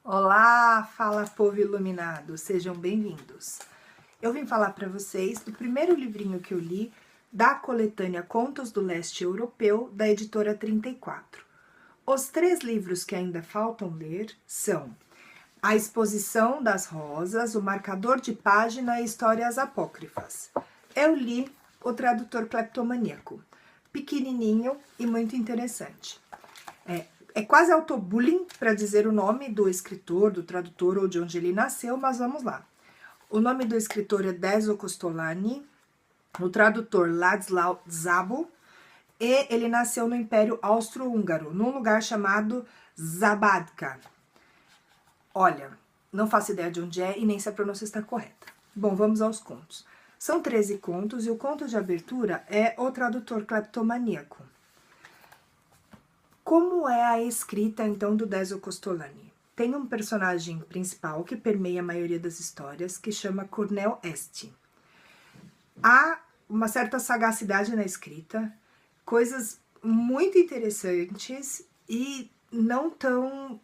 Olá, fala povo iluminado, sejam bem-vindos. Eu vim falar para vocês do primeiro livrinho que eu li da coletânea Contos do Leste Europeu, da editora 34. Os 3 livros que ainda faltam ler são A Exposição das Rosas, O Marcador de Página e Histórias Apócrifas. Eu li O Tradutor Cleptomaníaco, pequenininho e muito interessante. É quase autobullying para dizer o nome do escritor, do tradutor ou de onde ele nasceu, mas vamos lá. O nome do escritor é Deso Costolani, o tradutor Ladislau Szabo, e ele nasceu no Império Austro-Húngaro, num lugar chamado Zabadka. Olha, não faço ideia de onde é e nem se a pronúncia está correta. Bom, vamos aos contos. São 13 contos e o conto de abertura é O Tradutor Cleptomaníaco. Como é a escrita, então, do Deso Costolani? Tem um personagem principal que permeia a maioria das histórias, que chama Cornel Este. Há uma certa sagacidade na escrita, coisas muito interessantes e não tão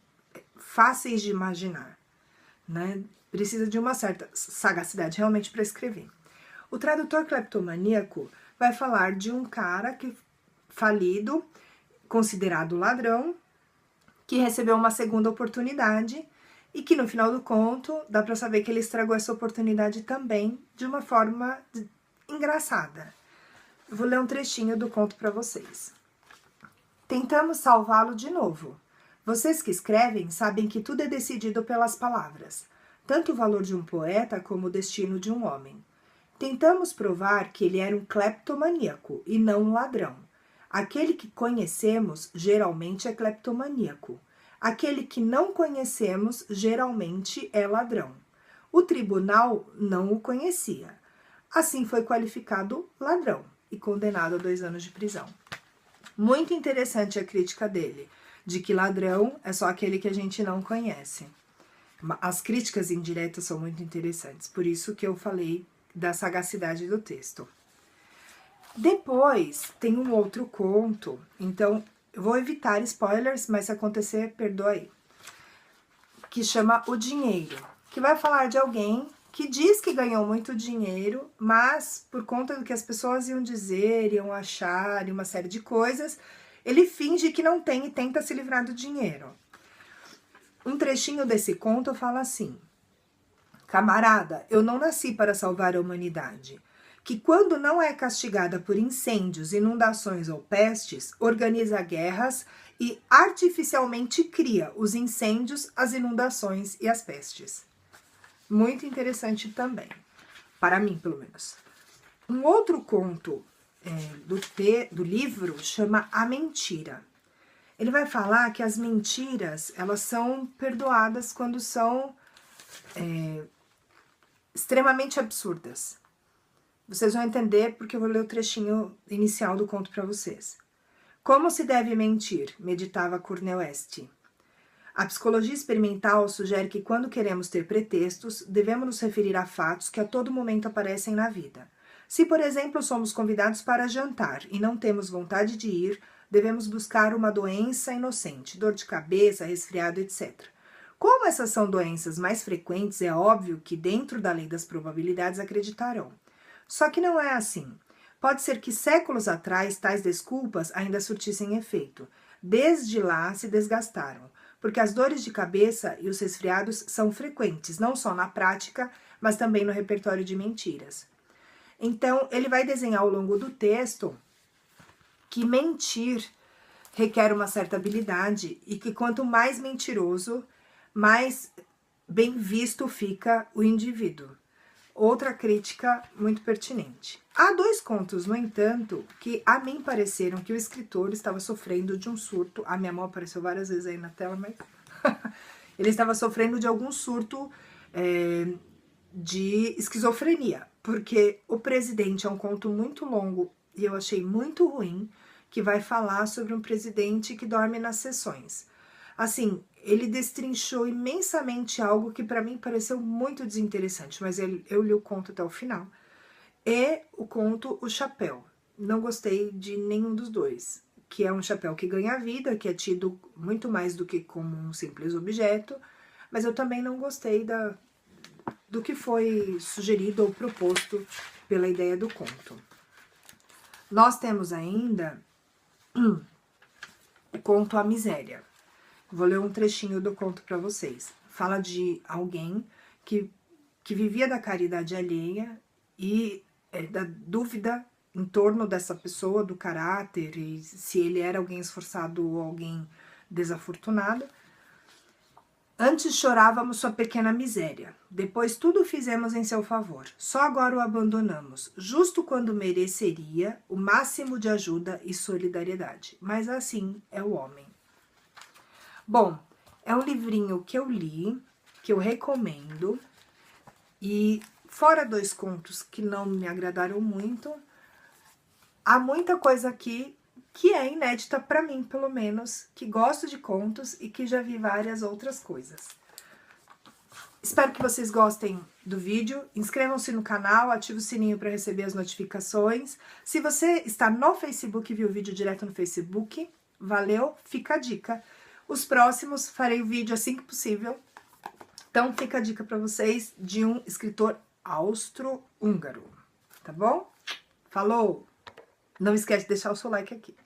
fáceis de imaginar, né? Precisa de uma certa sagacidade realmente para escrever. O tradutor cleptomaníaco vai falar de um cara que falido, considerado ladrão, que recebeu uma segunda oportunidade e que no final do conto dá para saber que ele estragou essa oportunidade também de uma forma engraçada. Eu vou ler um trechinho do conto para vocês. Tentamos salvá-lo de novo. Vocês que escrevem sabem que tudo é decidido pelas palavras, tanto o valor de um poeta como o destino de um homem. Tentamos provar que ele era um cleptomaníaco e não um ladrão. Aquele que conhecemos geralmente é cleptomaníaco. Aquele que não conhecemos geralmente é ladrão. O tribunal não o conhecia. Assim foi qualificado ladrão e condenado a 2 anos de prisão. Muito interessante a crítica dele, de que ladrão é só aquele que a gente não conhece. As críticas indiretas são muito interessantes, por isso que eu falei da sagacidade do texto. Depois tem um outro conto, então eu vou evitar spoilers, mas se acontecer, perdoa aí, que chama O Dinheiro, que vai falar de alguém que diz que ganhou muito dinheiro, mas por conta do que as pessoas iam dizer, iam achar e uma série de coisas, ele finge que não tem e tenta se livrar do dinheiro. Um trechinho desse conto fala assim: Camarada, eu não nasci para salvar a humanidade, que quando não é castigada por incêndios, inundações ou pestes, organiza guerras e artificialmente cria os incêndios, as inundações e as pestes. Muito interessante também, para mim pelo menos. Um outro conto do livro chama A Mentira. Ele vai falar que as mentiras, elas são perdoadas quando são extremamente absurdas. Vocês vão entender porque eu vou ler o trechinho inicial do conto para vocês. Como se deve mentir? Meditava Cornel Este. A psicologia experimental sugere que quando queremos ter pretextos, devemos nos referir a fatos que a todo momento aparecem na vida. Se, por exemplo, somos convidados para jantar e não temos vontade de ir, devemos buscar uma doença inocente, dor de cabeça, resfriado, etc. Como essas são doenças mais frequentes, é óbvio que dentro da lei das probabilidades acreditarão. Só que não é assim. Pode ser que séculos atrás tais desculpas ainda surtissem efeito. Desde lá se desgastaram, porque as dores de cabeça e os resfriados são frequentes, não só na prática, mas também no repertório de mentiras. Então, ele vai desenhar ao longo do texto que mentir requer uma certa habilidade e que quanto mais mentiroso, mais bem visto fica o indivíduo. Outra crítica muito pertinente. Há 2 contos, no entanto, que a mim pareceram que o escritor estava sofrendo de um surto. A minha mão apareceu várias vezes aí na tela, mas ele estava sofrendo de algum surto de esquizofrenia, porque O Presidente é um conto muito longo e eu achei muito ruim, que vai falar sobre um presidente que dorme nas sessões. Assim, ele destrinchou imensamente algo que para mim pareceu muito desinteressante, mas eu li o conto até o final. E o conto O Chapéu. Não gostei de nenhum dos dois, que é um chapéu que ganha vida, que é tido muito mais do que como um simples objeto. mas eu também não gostei do que foi sugerido ou proposto pela ideia do conto. Nós temos ainda o conto A Miséria. Vou ler um trechinho do conto para vocês. Fala de alguém que vivia da caridade alheia e da dúvida em torno dessa pessoa, do caráter, e se ele era alguém esforçado ou alguém desafortunado. Antes chorávamos sua pequena miséria, depois tudo fizemos em seu favor. Só agora o abandonamos, justo quando mereceria o máximo de ajuda e solidariedade. Mas assim é o homem. Bom, é um livrinho que eu li, que eu recomendo, e fora 2 contos que não me agradaram muito, há muita coisa aqui que é inédita para mim, pelo menos, que gosto de contos e que já vi várias outras coisas. Espero que vocês gostem do vídeo, inscrevam-se no canal, ative o sininho para receber as notificações. Se você está no Facebook e viu o vídeo direto no Facebook, valeu, fica a dica. Os próximos farei o vídeo assim que possível, então fica a dica para vocês de um escritor austro-húngaro, tá bom? Falou! Não esquece de deixar o seu like aqui.